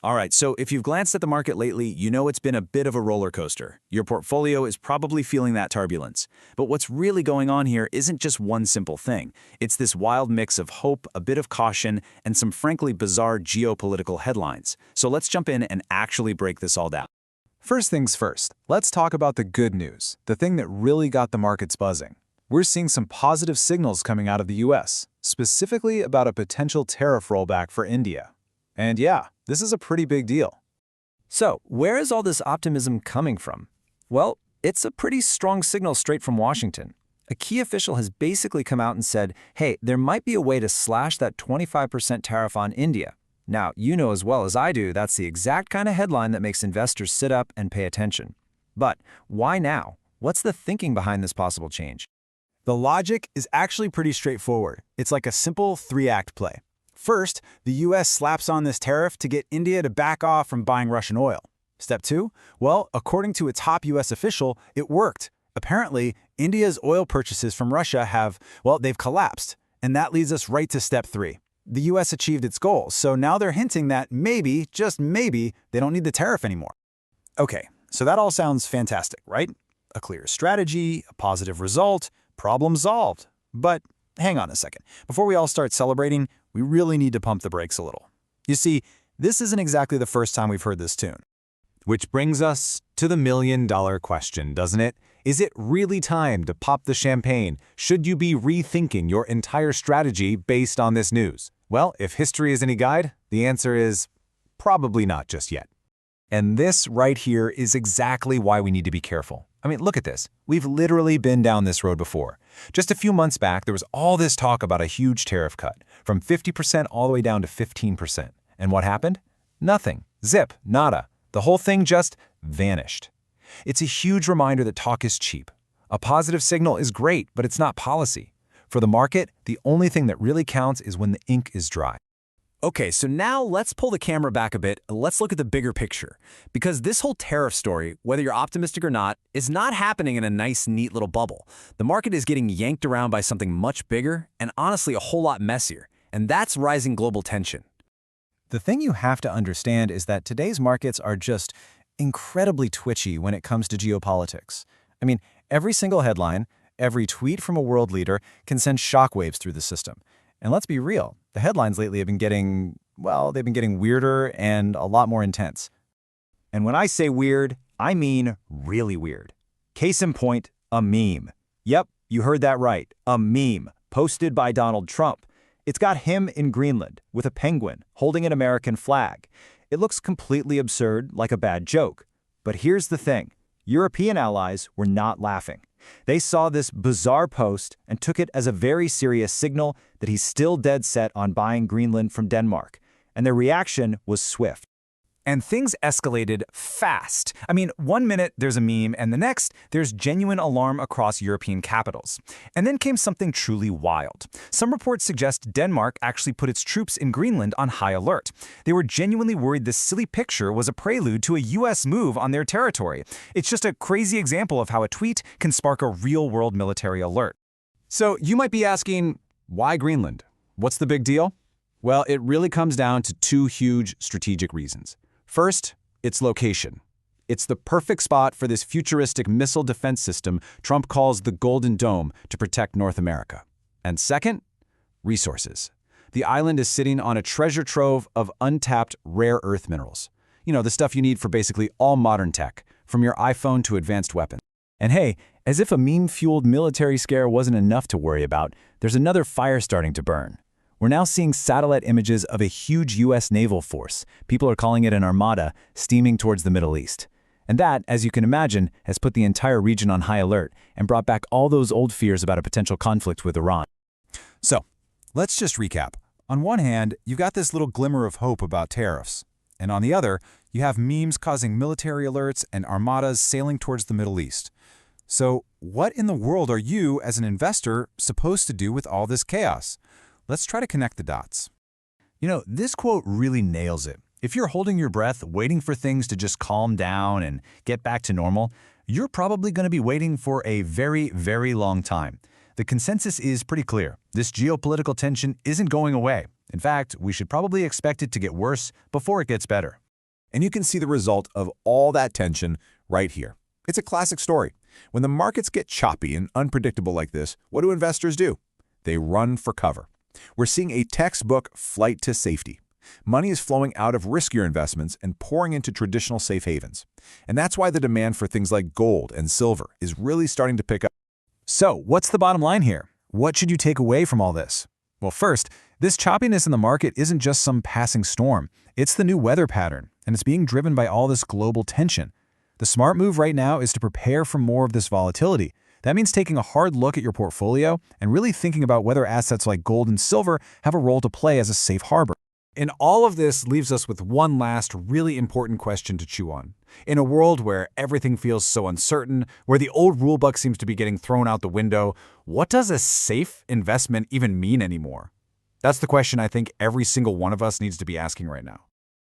All right, so if you've glanced at the market lately, you know it's been a bit of a roller coaster. Your portfolio is probably feeling that turbulence. But what's really going on here isn't just one simple thing. It's this wild mix of hope, a bit of caution, and some frankly bizarre geopolitical headlines. So let's jump in and actually break this all down. First things first, let's talk about the good news, the thing that really got the markets buzzing. We're seeing some positive signals coming out of the US, specifically about a potential tariff rollback for India. And yeah, this is a pretty big deal. So, where is all this optimism coming from? Well, it's a pretty strong signal straight from Washington. A key official has basically come out and said, hey, there might be a way to slash that 25% tariff on India. Now, you know as well as I do, that's the exact kind of headline that makes investors sit up and pay attention. But why now? What's the thinking behind this possible change? The logic is actually pretty straightforward. It's like a simple three-act play. First, the US slaps on this tariff to get India to back off from buying Russian oil. Step two, well, according to a top US official, it worked. Apparently, India's oil purchases from Russia they've collapsed. And that leads us right to step three. The US achieved its goals, so now they're hinting that maybe, just maybe, they don't need the tariff anymore. Okay, so that all sounds fantastic, right? A clear strategy, a positive result, problem solved. But hang on a second. Before we all start celebrating, we really need to pump the brakes a little. You see, this isn't exactly the first time we've heard this tune. Which brings us to the million-dollar question, doesn't it? Is it really time to pop the champagne? Should you be rethinking your entire strategy based on this news? Well, if history is any guide, the answer is probably not just yet. And this right here is exactly why we need to be careful. I mean, look at this. We've literally been down this road before. Just a few months back, there was all this talk about a huge tariff cut, from 50% all the way down to 15%. And what happened? Nothing. Zip. Nada. The whole thing just vanished. It's a huge reminder that talk is cheap. A positive signal is great, but it's not policy. For the market, the only thing that really counts is when the ink is dry. Okay, so now let's pull the camera back a bit and let's look at the bigger picture. Because this whole tariff story, whether you're optimistic or not, is not happening in a nice, neat little bubble. The market is getting yanked around by something much bigger and honestly a whole lot messier, and that's rising global tension. The thing you have to understand is that today's markets are just incredibly twitchy when it comes to geopolitics. I mean, every single headline, every tweet from a world leader can send shockwaves through the system. And let's be real, the headlines lately have been getting, they've been getting weirder and a lot more intense. And when I say weird, I mean really weird. Case in point, a meme. Yep, you heard that right, a meme, posted by Donald Trump. It's got him in Greenland with a penguin holding an American flag. It looks completely absurd, like a bad joke. But here's the thing, European allies were not laughing. They saw this bizarre post and took it as a very serious signal that he's still dead set on buying Greenland from Denmark. And their reaction was swift. And things escalated fast. I mean, 1 minute there's a meme, and the next there's genuine alarm across European capitals. And then came something truly wild. Some reports suggest Denmark actually put its troops in Greenland on high alert. They were genuinely worried this silly picture was a prelude to a US move on their territory. It's just a crazy example of how a tweet can spark a real-world military alert. So you might be asking, why Greenland? What's the big deal? Well, it really comes down to two huge strategic reasons. First, its location. It's the perfect spot for this futuristic missile defense system Trump calls the Golden Dome to protect North America. And second, resources. The island is sitting on a treasure trove of untapped rare earth minerals. You know, the stuff you need for basically all modern tech, from your iPhone to advanced weapons. And hey, as if a meme-fueled military scare wasn't enough to worry about, there's another fire starting to burn. We're now seeing satellite images of a huge US naval force, people are calling it an armada, steaming towards the Middle East. And that, as you can imagine, has put the entire region on high alert and brought back all those old fears about a potential conflict with Iran. So, let's just recap. On one hand, you've got this little glimmer of hope about tariffs. And on the other, you have memes causing military alerts and armadas sailing towards the Middle East. So, what in the world are you, as an investor, supposed to do with all this chaos? Let's try to connect the dots. You know, this quote really nails it. If you're holding your breath, waiting for things to just calm down and get back to normal, you're probably going to be waiting for a very, very long time. The consensus is pretty clear. This geopolitical tension isn't going away. In fact, we should probably expect it to get worse before it gets better. And you can see the result of all that tension right here. It's a classic story. When the markets get choppy and unpredictable like this, what do investors do? They run for cover. We're seeing a textbook flight to safety. Money is flowing out of riskier investments and pouring into traditional safe havens. And that's why the demand for things like gold and silver is really starting to pick up. So, what's the bottom line here? What should you take away from all this? Well, first, this choppiness in the market isn't just some passing storm. It's the new weather pattern, and it's being driven by all this global tension. The smart move right now is to prepare for more of this volatility. That means taking a hard look at your portfolio and really thinking about whether assets like gold and silver have a role to play as a safe harbor. And all of this leaves us with one last really important question to chew on. In a world where everything feels so uncertain, where the old rulebook seems to be getting thrown out the window, what does a safe investment even mean anymore? That's the question I think every single one of us needs to be asking right now.